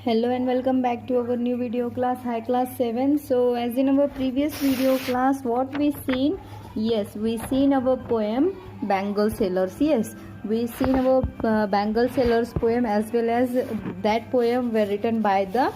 Hello and welcome back to our new video class, high class 7. So as in our previous video class, what we seen? Yes, we seen our poem Bengal Sailors. Yes, we seen our Bengal Sailors poem, as well as that poem were written by the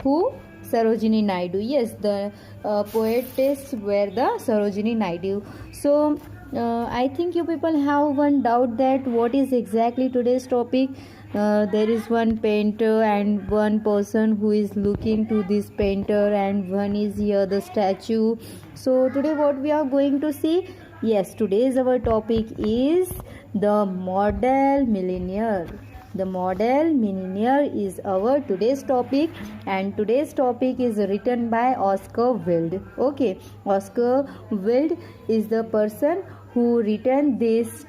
who? Sarojini Naidu. Yes, the poetess were the Sarojini Naidu. So I think you people have one doubt that what is exactly today's topic. There is one painter and one person who is looking to this painter, and one is here the statue. So today what we are going to see? Yes, today's our topic is the model millionaire. The model millionaire is our today's topic, and today's topic is written by Oscar Wilde. Okay, Oscar Wilde is the person who written this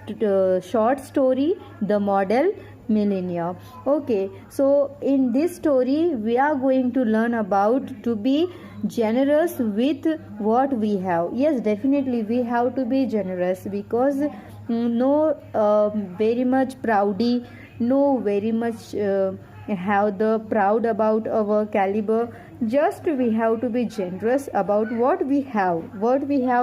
short story, The Model Millionaire. Okay, so in this story we are going to learn about to be generous with what we have. Yes, definitely we have to be generous, because no very much proudy, no very much have the proud about our caliber. Just we have to be generous about what we have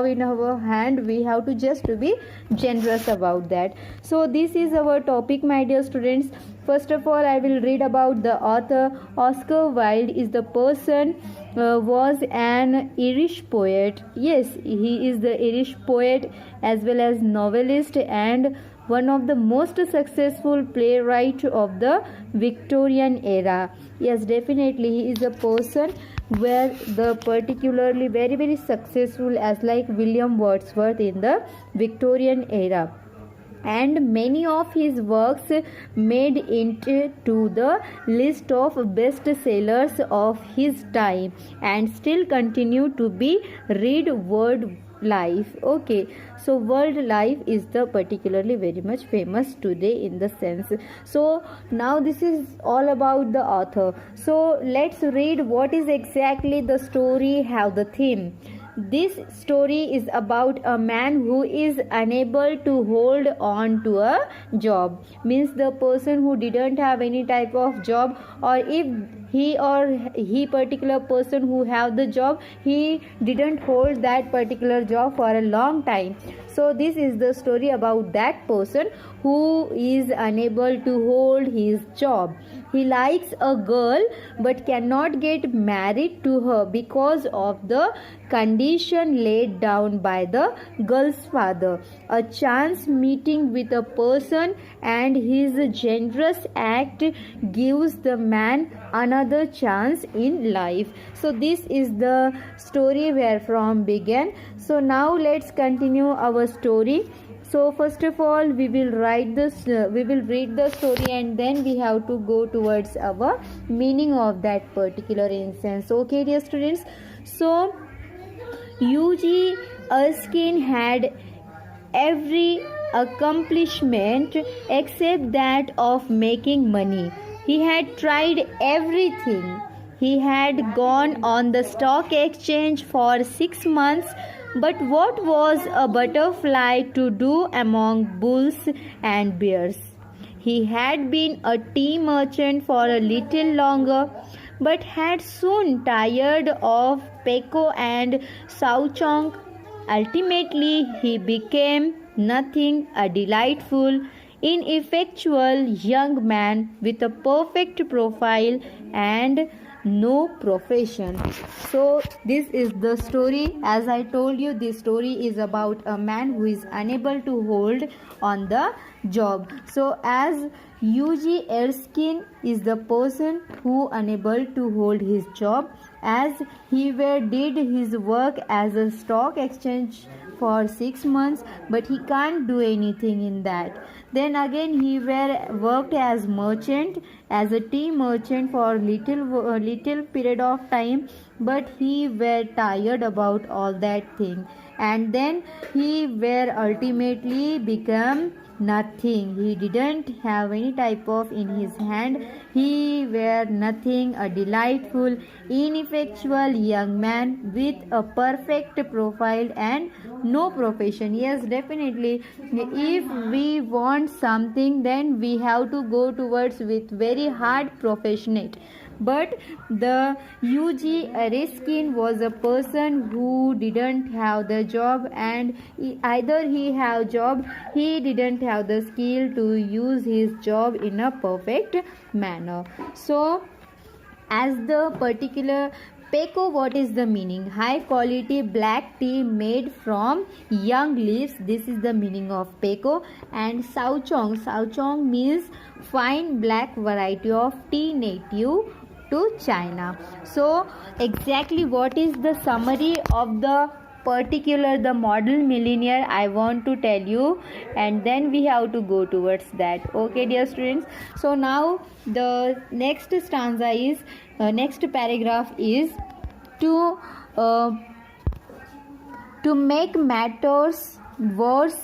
in our hand. We have to just to be generous about that. So this is our topic, my dear students. First of all, I will read about the author. Oscar Wilde is the person, was an Irish poet. Yes, he is the Irish poet as well as novelist, and one of the most successful playwright of the Victorian era. Yes, definitely he is a person where the particularly very successful as like William Wordsworth in the Victorian era, and many of his works made into the list of best sellers of his time and still continue to be read world life. Okay, so world life is the particularly very much famous today in the sense. So now this is all about the author. So let's read what is exactly the story, have the theme. This story is about a man who is unable to hold on to a job. Means the person who didn't have any type of job, or if he particular person who have the job, he didn't hold that particular job for a long time. So this is the story about that person who is unable to hold his job. He likes a girl but cannot get married to her because of the condition laid down by the girl's father. A chance meeting with a person and his generous act gives the man another chance in life. So this is the story where from began. So now let's continue our story. So first of all, we will read the story, and then we have to go towards our meaning of that particular instance. Okay, dear students. So UG Erskine had every accomplishment except that of making money. He had tried everything. He had gone on the stock exchange for 6 months, but what was a butterfly to do among bulls and bears? He had been a tea merchant for a little longer, but had soon tired of Peco and Souchong. Ultimately, he became nothing, a delightful, ineffectual young man with a perfect profile and no profession. So this is the story. As I told you, this story is about a man who is unable to hold on the job. So as UG Erskine is the person who unable to hold his job, as he did his work as a stock exchange for 6 months, but he can't do anything in that. Then again he worked as merchant, as a tea merchant for little period of time, but he were tired about all that thing, and then he were ultimately become nothing. He didn't have any type of in his hand. He were nothing, a delightful, ineffectual young man with a perfect profile and no profession. Yes, definitely. If we want something, then we have to go towards with very hard professionate. But the UG Erskine was a person who didn't have the job, and either he have job, he didn't have the skill to use his job in a perfect manner. So as the particular Pekoe, what is the meaning? High quality black tea made from young leaves. This is the meaning of Pekoe. And Souchong means fine black variety of tea native to China. So exactly what is the summary of the particular the model millionaire I want to tell you, and then we have to go towards that. Okay, dear students. So now the next stanza is next paragraph is to make matters worse.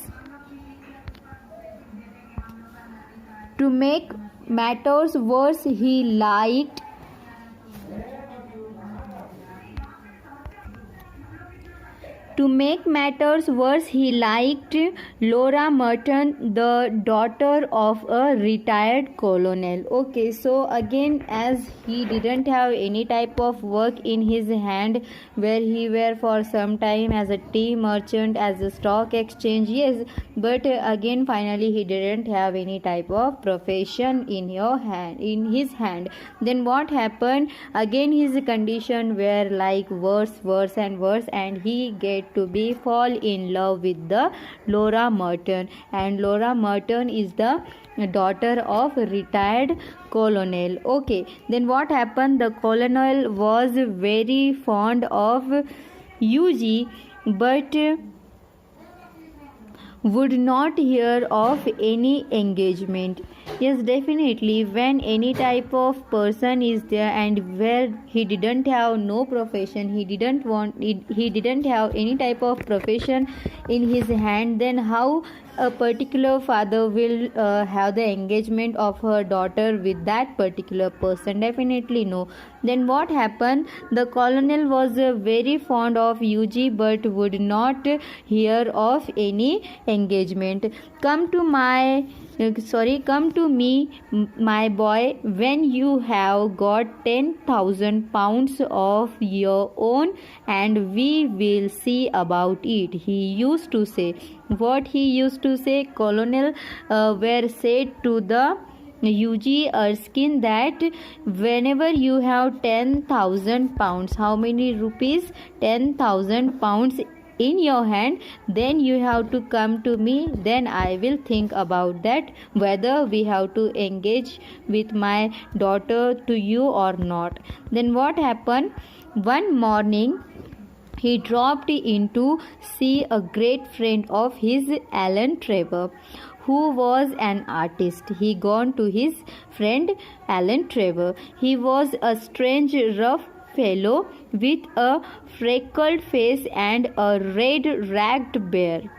To make matters worse, he liked To make matters worse, he liked Laura Merton, the daughter of a retired colonel. Okay, so again, as he didn't have any type of work in his hand, where he were for some time as a tea merchant, as a stock exchange, yes, but again, finally, he didn't have any type of profession in his hand. Then what happened? Again, his condition were like worse and worse, and he get to be fall in love with the Laura Merton, and Laura Merton is the daughter of retired colonel. Okay, then what happened? The colonel was very fond of UG, but would not hear of any engagement. Yes, definitely, when any type of person is there and where he didn't have no profession, he didn't have any type of profession in his hand, then how a particular father will have the engagement of her daughter with that particular person? Definitely no. Then what happened? The colonel was very fond of UG but would not hear of any engagement. Come to me, my boy, when you have got 10,000 pounds of your own, and we will see about it, he used to say. What he used to say? Colonel were said to the UG Erskine that whenever you have 10,000 pounds, how many rupees? 10,000 pounds in your hand, then you have to come to me, then I will think about that whether we have to engage with my daughter to you or not. Then what happened? One morning he dropped in to see a great friend of his, Alan Trevor, who was an artist. He gone to his friend Alan Trevor. He was a strange, rough fellow with a freckled face and a red ragged beard.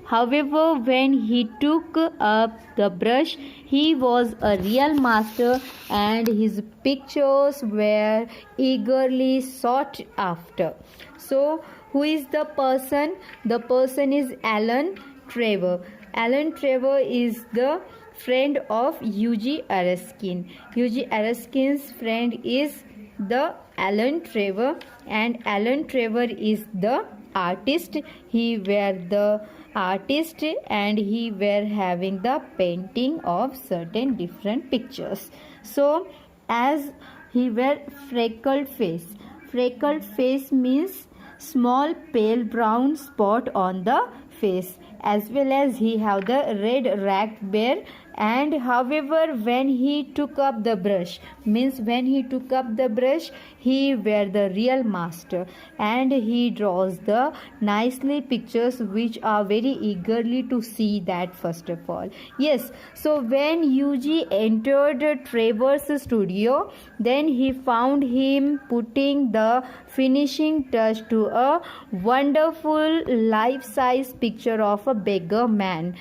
However, when he took up the brush, he was a real master, and his pictures were eagerly sought after. So, who is the person? The person is Alan Trevor. Alan Trevor is the friend of UG Erskine. UG Erskine's friend is the Alan Trevor, and Alan Trevor is the artist. He were the artist and he were having the painting of certain different pictures. So as he were freckled face means small pale brown spot on the face, as well as he have the red ragged beard. And however, when he took up the brush, means when he took up the brush, he were the real master, and he draws the nicely pictures which are very eagerly to see that first of all. Yes, so when UG entered Trevor's studio, then he found him putting the finishing touch to a wonderful life-size picture of a beggar man.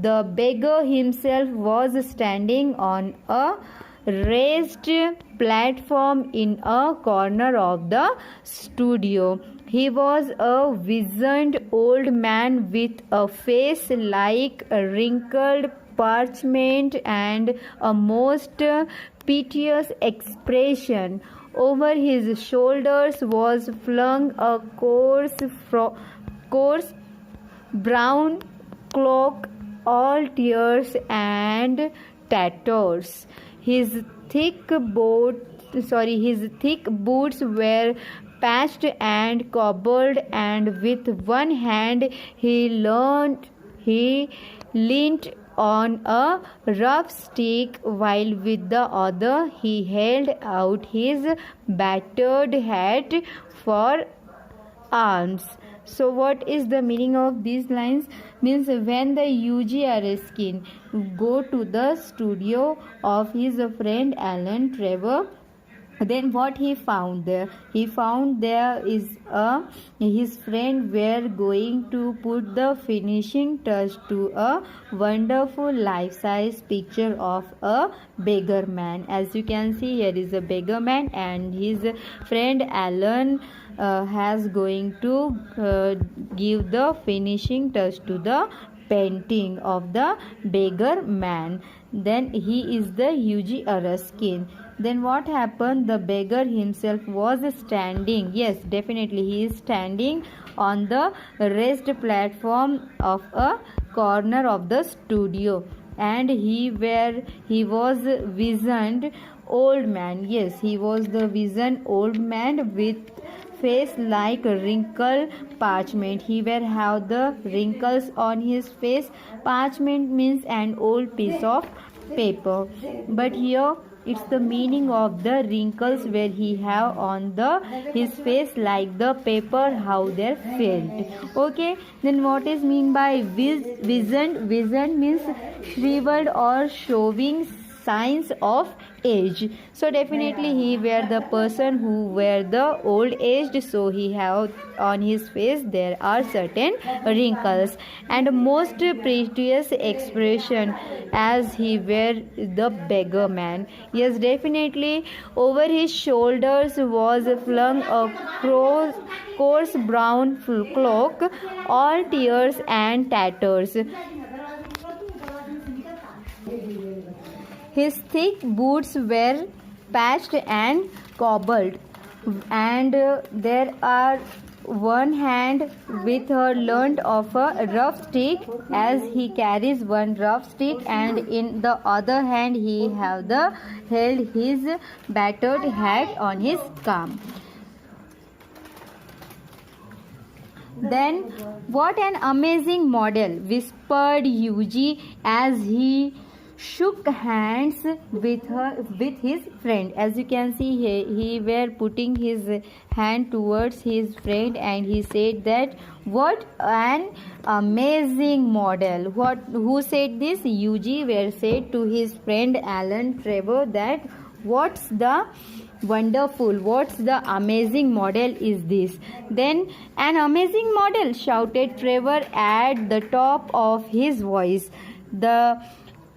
The beggar himself was standing on a raised platform in a corner of the studio. He was a wizened old man with a face like a wrinkled parchment and a most piteous expression. Over his shoulders was flung a coarse brown cloak, all tears and tatters. His his thick boots were patched and cobbled, and with one hand he leaned on a rough stick, while with the other he held out his battered hat for arms. So what is the meaning of these lines? Means when the UG Erskine go to the studio of his friend Alan Trevor, then what he found there? He found there is his friend were going to put the finishing touch to a wonderful life-size picture of a beggar man. As you can see, here is a beggar man, and his friend Alan has going to give the finishing touch to the painting of the beggar man. Then he is the UG Erskine. Then what happened? The beggar himself was standing. Yes, definitely he is standing on the raised platform of a corner of the studio, and he was visioned old man. Yes, he was the visioned old man with face like wrinkle parchment. He will have the wrinkles on his face. Parchment means an old piece of paper, but here it's the meaning of the wrinkles where he have on his face like the paper how they felt. Okay, then what is mean by visioned? Visioned means shriveled or showing signs of age. So definitely he were the person who were the old aged, so he have on his face there are certain wrinkles and most precious expression as he were the beggar man. Yes, definitely over his shoulders was flung a coarse brown cloak, all tears and tatters. His thick boots were patched and cobbled, and there are one hand with her learned of a rough stick, as he carries one rough stick, and in the other hand he held his battered hat on his arm. Then, what an amazing model, whispered Yuji as he shook hands with his friend. As you can see here, he were putting his hand towards his friend, and he said that what an amazing model. Who said this? Yuji were said to his friend Alan Trevor that what's the amazing model is this. Then an amazing model, shouted Trevor at the top of his voice. The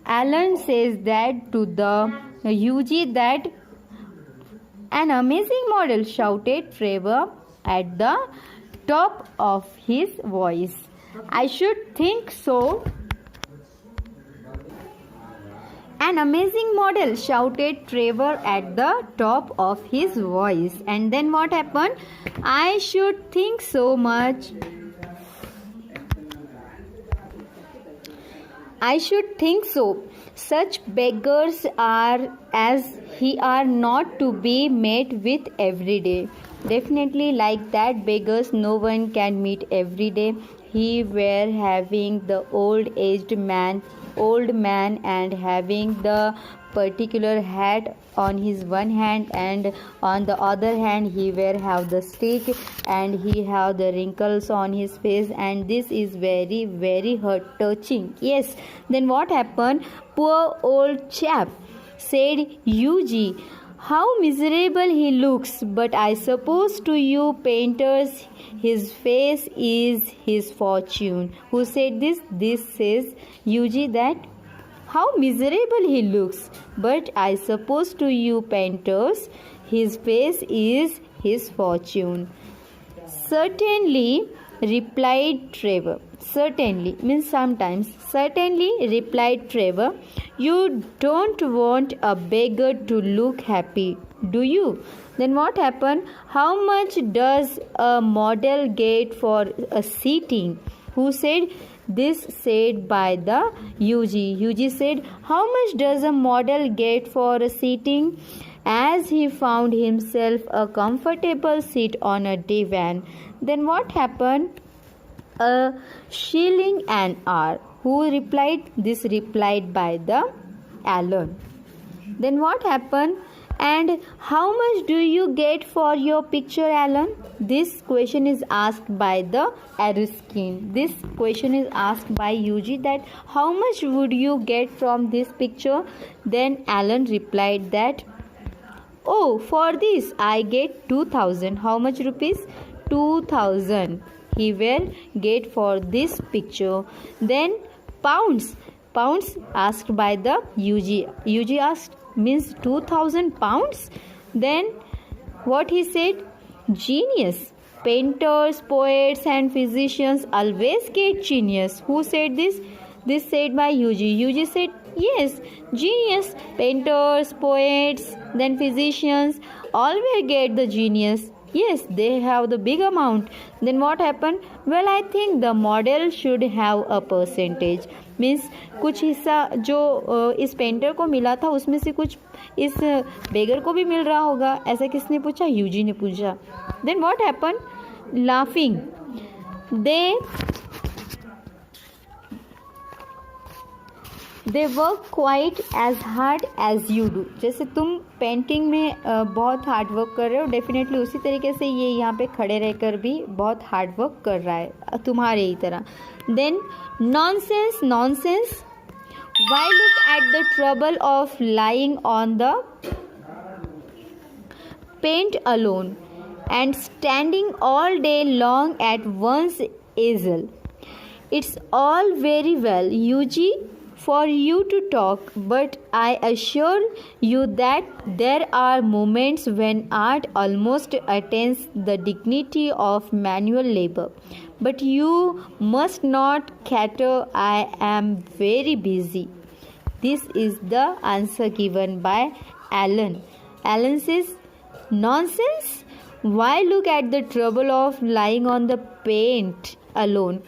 Alan says that to the UG that an amazing model, shouted Trevor at the top of his voice. I should think so. An amazing model, shouted Trevor at the top of his voice. And then what happened? I should think so much. I should think so. Such beggars are as he are not to be met with every day. Definitely like that beggars no one can meet every day. He were having the old man and having the particular hat on his one hand, and on the other hand he will have the stick, and he have the wrinkles on his face, and this is very very heart touching. Yes, then what happened? Poor old chap, said Yuji. How miserable he looks, but I suppose to you painters his face is his fortune. Who said this? This says Yuji that how miserable he looks, but I suppose to you painters his face is his fortune. Certainly replied Trevor. Certainly means sometimes. Certainly, replied Trevor. You don't want a beggar to look happy, do you? Then what happened? How much does a model get for a seating? Who said? This said by the UG. UG said, how much does a model get for a seating? As he found himself a comfortable seat on a divan. Then what happened? A shilling an hour. Who replied? This replied by the Alan. Then what happened? And how much do you get for your picture, Alan? This question is asked by the Erskine. This question is asked by UG that how much would you get from this picture? Then Alan replied that, oh, for this I get 2000. How much rupees? 2000. He will get for this picture. Then pounds. Pounds asked by the UG. UG asked means 2000 pounds. Then what he said? Genius. Painters, poets and physicians always get genius. Who said this? This said by UG. UG said yes, genius. Painters, poets, then physicians always get the genius. Yes, they have the big amount. Then what happened? Well, I think the model should have a percentage. Means कुछ हिस्सा जो इस painter को मिला था उसमें से कुछ इस बेगर को भी मिल रहा होगा. ऐसा किसने पूछा? यूजी ने पूछा. Then what happen? Laughing they work quite as hard as you do. जैसे तुम पेंटिंग में बहुत हार्ड वर्क कर रहे हो, डेफिनेटली उसी तरीके से ये यहाँ पे खड़े रहकर भी बहुत हार्ड वर्क कर रहा है तुम्हारे ही तरह. Then nonsense. Nonsense. Why look at the trouble of lying on the paint alone and standing all day long at once easel. It's all very well, Yuji, for you to talk, but I assure you that there are moments when art almost attains the dignity of manual labor. But you must not cater, I am very busy. This is the answer given by Alan. Alan says, nonsense. Why look at the trouble of lying on the paint alone?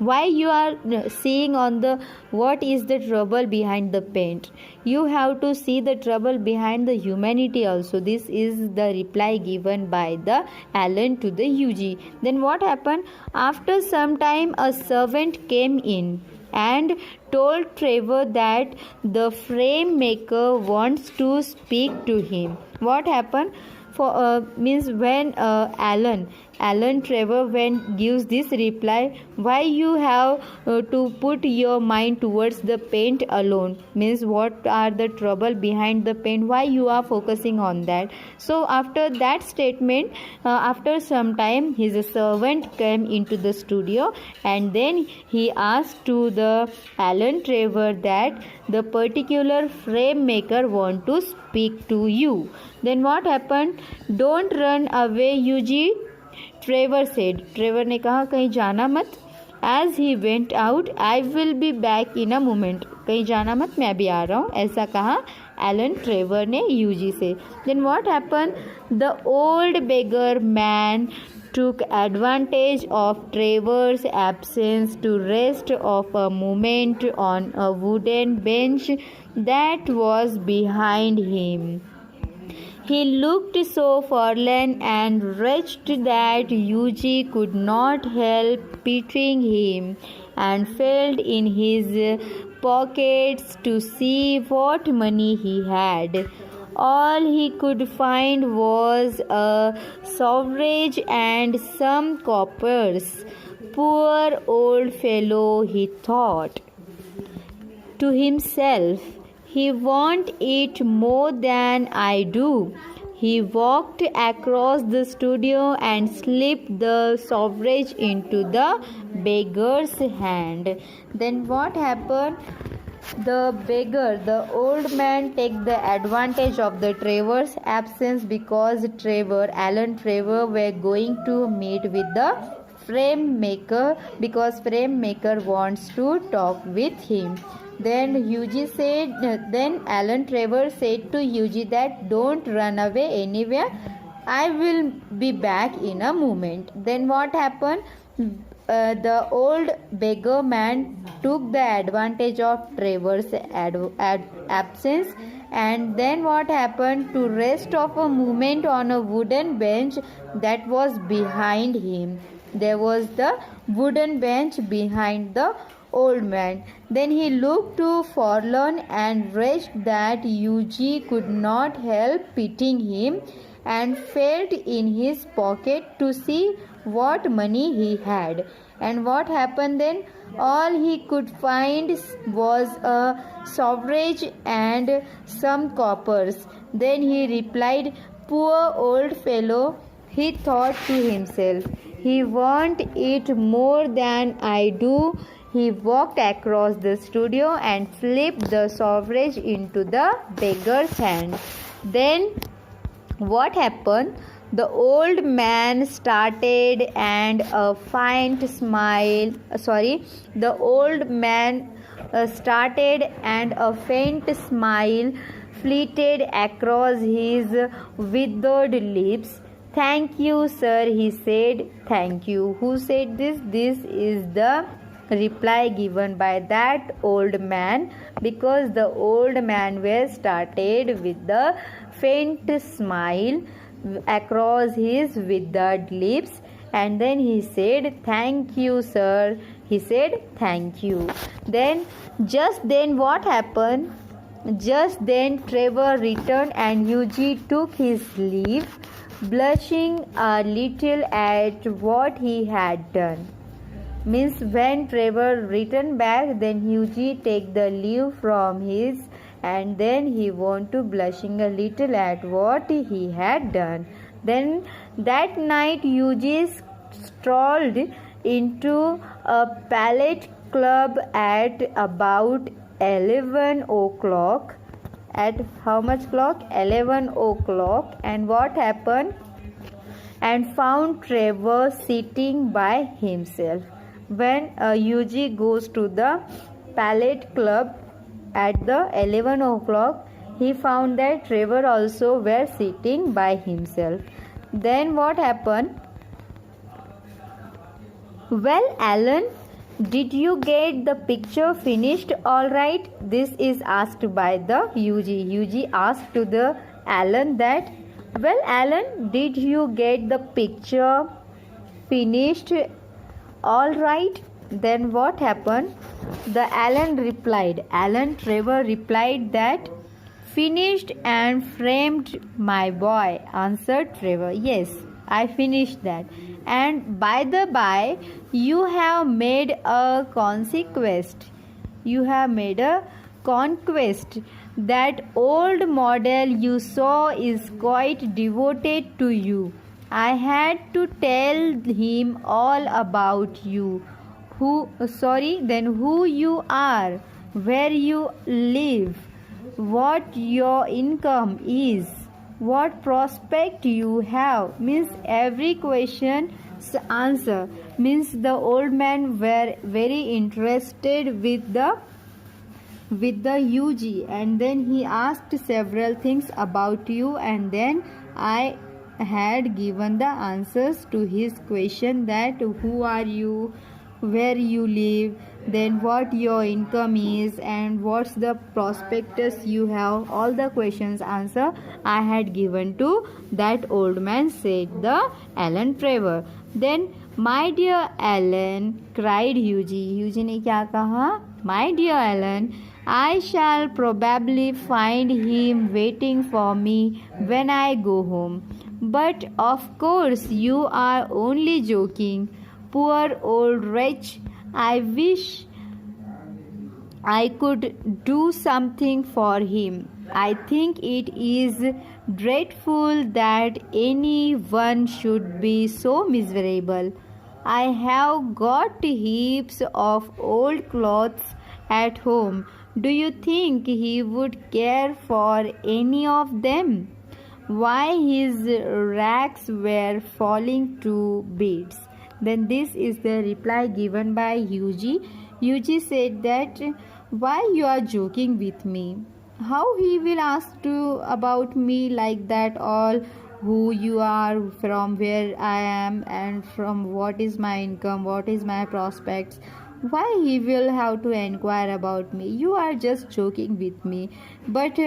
Why you are seeing on the what is the trouble behind the paint? You have to see the trouble behind the humanity also. This is the reply given by the Alan to the UG. Then what happened? After some time a servant came in and told Trevor that the frame maker wants to speak to him. What happened? For means when Alan Trevor when gives this reply, why you have to put your mind towards the paint alone, means what are the trouble behind the paint, why you are focusing on that. So after that statement, after some time his servant came into the studio and then he asked to the Alan Trevor that the particular frame maker want to speak to you. Then what happened? Don't run away, Yuji, Trevor said. Trevor ने कहा कहीं जाना मत. As he went out, I will be back in a moment. कहीं जाना मत, मैं अभी आ रहा हूँ, ऐसा कहा Alan Trevor ने यूजी से. Then what happened? The old beggar man took advantage of Trevor's absence to rest of a moment on a wooden bench that was behind him. He looked so forlorn and wretched that Yuji could not help pitying him and felt in his pockets to see what money he had. All he could find was a sovereign and some coppers. Poor old fellow, he thought to himself. He won't eat more than I do. He walked across the studio and slipped the sovereign into the beggar's hand. Then what happened? The beggar, the old man, take the advantage of the Trevor's absence because Alan Trevor were going to meet with the frame maker because frame maker wants to talk with him. Then Alan Trevor said to Eugene that don't run away anywhere. I will be back in a moment. Then what happened? The old beggar man took the advantage of Trevor's absence, and then what happened? To rest of a moment on a wooden bench that was behind him. There was the wooden bench behind the old man. Then he looked to forlorn and wretched that Eugene could not help pitying him, and felt in his pocket to see what money he had. And what happened then? All he could find was a sovereign and some coppers. Then he replied, "Poor old fellow," he thought to himself, "he wants it more than I do." He walked across the studio and slipped the sovereign into the beggar's hand. Then what happened? The old man started and a faint smile. The old man started and a faint smile flitted across his withered lips. "Thank you, sir," he said. "Thank you." Who said this? This is the reply given by that old man, because the old man was started with the faint smile across his withered lips, and then he said, "Thank you, sir." He said, "Thank you." Just then what happened? Just then Trevor returned and Eugene took his leave, blushing a little at what he had done. Means when Trevor returned back, then Eugene take the leave from his, and then he want to blushing a little at what he had done. Then that night Eugene strolled into a pallet club at about 11 o'clock. At how much clock? 11 o'clock. And what happened? And found Trevor sitting by himself. When Eugene goes to the pallet club at the 11 o'clock, he found that Trevor also were sitting by himself. Then what happened? "Well, Alan, did you get the picture finished all right?" This is asked by the Eugene. Eugene asked to the Alan that, "Well, Alan, did you get the picture finished all right?" Then what happened? The Alan Trevor replied that, "Finished and framed, my boy," answered Trevor. "Yes, I finished that. And by the by, you have made a conquest. That old model you saw is quite devoted to you. I had to tell him all about you. Who you are, where you live, what your income is, what prospect you have." Means every question's answer. Means the old man were very interested with the Eugene, and then he asked several things about you, and then I had given the answers to his question, that who are you, where you live, then what your income is, and what's the prospectus you have. All the questions answer I had given to that old man, said the Alan Trevor. Then, "My dear Alan," cried Eugene. Eugene ने क्या कहा? "My dear Alan, I shall probably find him waiting for me when I go home. But of course you are only joking. Poor old wretch, I wish I could do something for him. I think it is dreadful that anyone should be so miserable. I have got heaps of old clothes at home. Do you think he would care for any of them? Why, his rags were falling to bits." Then this is the reply given by Yuji. Yuji said that, why you are joking with me? How he will ask to about me like that, all who you are, from where I am, and from what is my income, what is my prospects. Why he will have to inquire about me? You are just joking with me. But